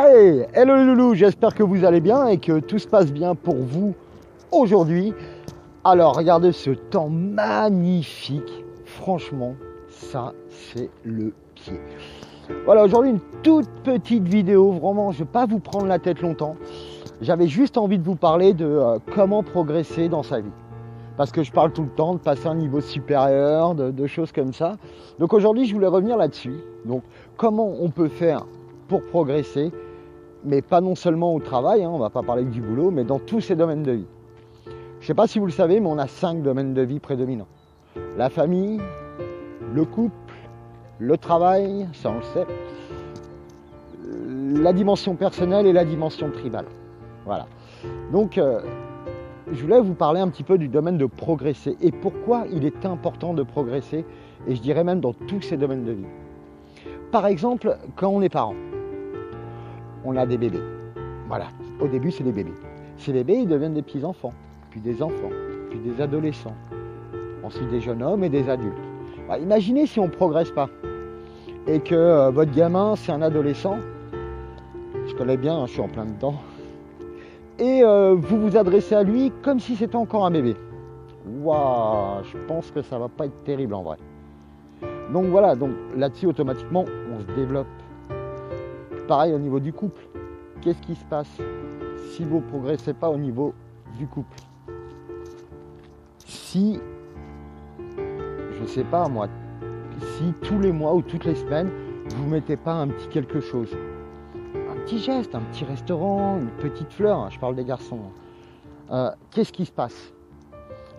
Hey, hello les loulous, j'espère que vous allez bien et que tout se passe bien pour vous aujourd'hui. Alors regardez ce temps magnifique, franchement ça c'est le pied. Voilà, aujourd'hui une toute petite vidéo, vraiment je ne vais pas vous prendre la tête longtemps. J'avais juste envie de vous parler de comment progresser dans sa vie. Parce que je parle tout le temps de passer à un niveau supérieur, de choses comme ça. Donc aujourd'hui je voulais revenir là-dessus. Donc comment on peut faire pour progresser, mais pas non seulement au travail, on ne va pas parler que du boulot, mais dans tous ces domaines de vie. Je ne sais pas si vous le savez, mais on a 5 domaines de vie prédominants. La famille, le couple, le travail, ça on le sait, la dimension personnelle et la dimension tribale. Voilà. Donc, je voulais vous parler un petit peu du domaine de progresser et pourquoi il est important de progresser, et je dirais même dans tous ces domaines de vie. Par exemple, quand on est parent, on a des bébés. Voilà, au début c'est des bébés. Ces bébés, ils deviennent des petits-enfants, puis des enfants, puis des adolescents, ensuite des jeunes hommes et des adultes. Alors, imaginez si on ne progresse pas et que votre gamin c'est un adolescent, je connais bien, je suis en plein dedans, et vous vous adressez à lui comme si c'était encore un bébé. Waouh, je pense que ça va pas être terrible en vrai. Donc voilà, donc là-dessus automatiquement on se développe. Pareil au niveau du couple. Qu'est-ce qui se passe si vous ne progressez pas au niveau du couple? Si, je ne sais pas moi, si tous les mois ou toutes les semaines, vous ne mettez pas un petit quelque chose, un petit geste, un petit restaurant, une petite fleur, je parle des garçons, qu'est-ce qui se passe?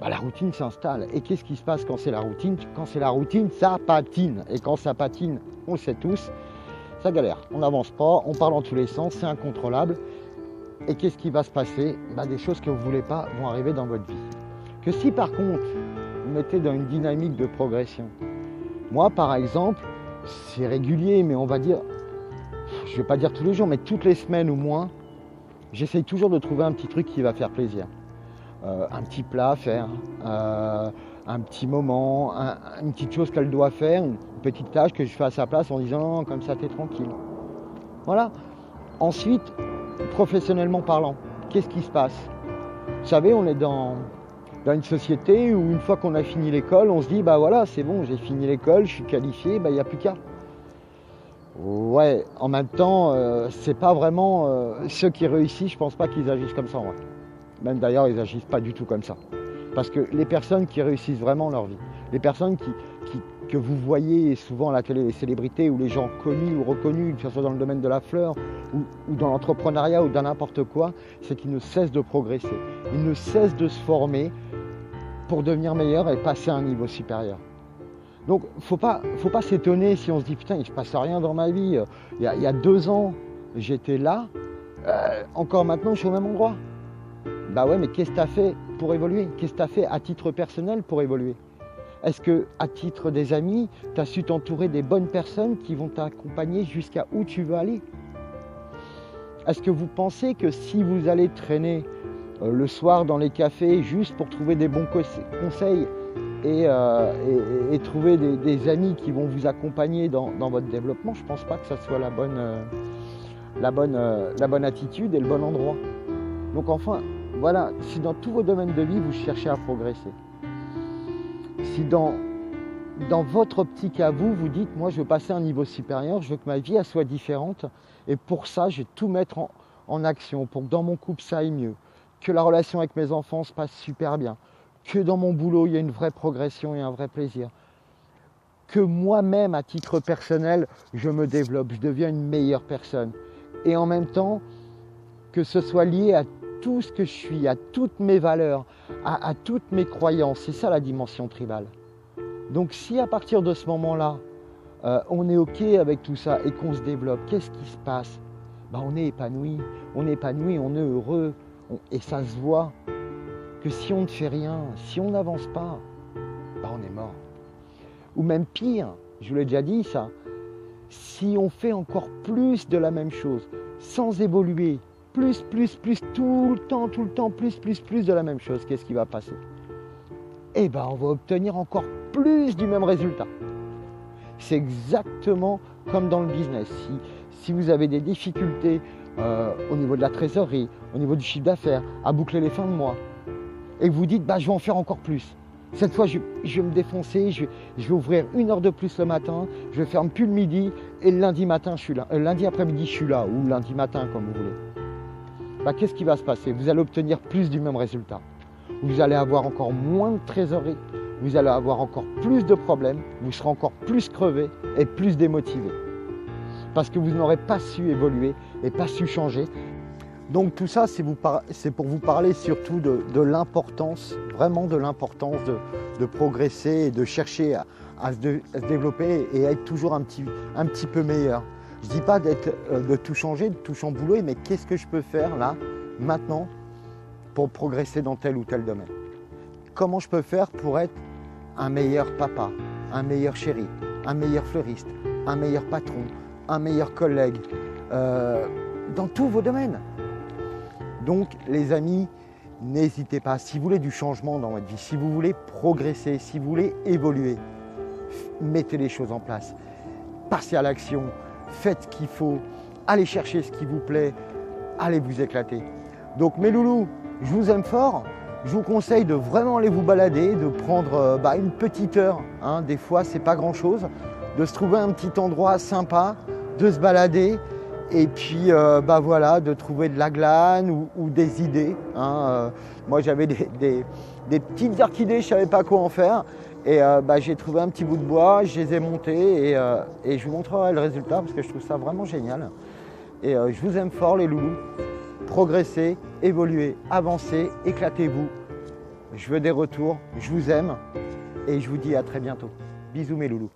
La routine s'installe. Et qu'est-ce qui se passe quand c'est la routine? Quand c'est la routine, ça patine. Et quand ça patine, on le sait tous, ça galère, on n'avance pas, on part dans tous les sens, c'est incontrôlable. Et qu'est-ce qui va se passer? Des choses que vous ne voulez pas vont arriver dans votre vie. Que si par contre, vous mettez dans une dynamique de progression, moi par exemple, c'est régulier, mais on va dire, je ne vais pas dire tous les jours, mais toutes les semaines ou moins, j'essaye toujours de trouver un petit truc qui va faire plaisir. Un petit plat à faire, un petit moment, une petite chose qu'elle doit faire, une petite tâche que je fais à sa place en disant non, comme ça t'es tranquille. Voilà. Ensuite, professionnellement parlant, qu'est-ce qui se passe? Vous savez, on est dans une société où une fois qu'on a fini l'école, on se dit voilà, c'est bon, j'ai fini l'école, je suis qualifié, il n'y a plus qu'à. Ouais, en même temps, c'est pas vraiment ceux qui réussissent, je pense pas qu'ils agissent comme ça en vrai. Même d'ailleurs, ils n'agissent pas du tout comme ça. Parce que les personnes qui réussissent vraiment leur vie, les personnes que vous voyez souvent à la télé, les célébrités ou les gens connus ou reconnus, que ce soit dans le domaine de la fleur ou dans l'entrepreneuriat ou dans n'importe quoi, c'est qu'ils ne cessent de progresser. Ils ne cessent de se former pour devenir meilleurs et passer à un niveau supérieur. Donc, faut pas s'étonner si on se dit putain, il ne se passe rien dans ma vie. Il y a 2 ans, j'étais là, encore maintenant, je suis au même endroit. Ouais, mais qu'est-ce que tu as fait pour évoluer? Qu'est-ce que tu as fait à titre personnel pour évoluer? Est-ce que, à titre des amis, tu as su t'entourer des bonnes personnes qui vont t'accompagner jusqu'à où tu veux aller? Est-ce que vous pensez que si vous allez traîner le soir dans les cafés juste pour trouver des bons conseils et trouver des amis qui vont vous accompagner dans votre développement, je ne pense pas que ça soit la bonne attitude et le bon endroit. Donc enfin, voilà, si dans tous vos domaines de vie, vous cherchez à progresser, si dans votre optique à vous, vous dites, moi je veux passer à un niveau supérieur, je veux que ma vie elle soit différente, et pour ça, je vais tout mettre en action, pour que dans mon couple ça aille mieux, que la relation avec mes enfants se passe super bien, que dans mon boulot il y a une vraie progression et un vrai plaisir, que moi-même à titre personnel, je me développe, je deviens une meilleure personne, et en même temps, que ce soit lié à tout ce que je suis, à toutes mes valeurs, à toutes mes croyances. C'est ça la dimension tribale. Donc si à partir de ce moment-là, on est OK avec tout ça et qu'on se développe, qu'est-ce qui se passe? On est épanoui, on est heureux, et ça se voit que si on ne fait rien, si on n'avance pas, on est mort. Ou même pire, je vous l'ai déjà dit ça, si on fait encore plus de la même chose, sans évoluer, plus, tout le temps, plus de la même chose, qu'est-ce qui va passer? On va obtenir encore plus du même résultat. C'est exactement comme dans le business. Si vous avez des difficultés au niveau de la trésorerie, au niveau du chiffre d'affaires, à boucler les fins de mois, et que vous dites bah, je vais en faire encore plus. Cette fois, je vais me défoncer, je vais ouvrir 1 heure de plus le matin, je ferme plus le midi et le lundi matin, je suis là. Lundi après-midi, je suis là, ou lundi matin, comme vous voulez. Bah, qu'est-ce qui va se passer? Vous allez obtenir plus du même résultat. Vous allez avoir encore moins de trésorerie, vous allez avoir encore plus de problèmes, vous serez encore plus crevé et plus démotivé. Parce que vous n'aurez pas su évoluer et pas su changer. Donc tout ça, c'est pour vous parler surtout de l'importance, vraiment de l'importance de progresser et de chercher à se développer et à être toujours un petit peu meilleur. Je ne dis pas de tout changer, de tout chambouler, mais qu'est-ce que je peux faire là, maintenant, pour progresser dans tel ou tel domaine? Comment je peux faire pour être un meilleur papa, un meilleur chéri, un meilleur fleuriste, un meilleur patron, un meilleur collègue, dans tous vos domaines? Donc les amis, n'hésitez pas, si vous voulez du changement dans votre vie, si vous voulez progresser, si vous voulez évoluer, mettez les choses en place, passez à l'action, faites ce qu'il faut, allez chercher ce qui vous plaît, allez vous éclater. Donc mes loulous, je vous aime fort, je vous conseille de vraiment aller vous balader, de prendre une petite heure, hein, des fois c'est pas grand chose, de se trouver un petit endroit sympa, de se balader, et puis voilà, de trouver de la glane ou des idées. Hein. Moi j'avais des petites orchidées, je ne savais pas quoi en faire. Et j'ai trouvé un petit bout de bois, je les ai montés et je vous montrerai le résultat parce que je trouve ça vraiment génial. Et je vous aime fort les loulous. Progressez, évoluez, avancez, éclatez-vous. Je veux des retours, je vous aime et je vous dis à très bientôt. Bisous mes loulous.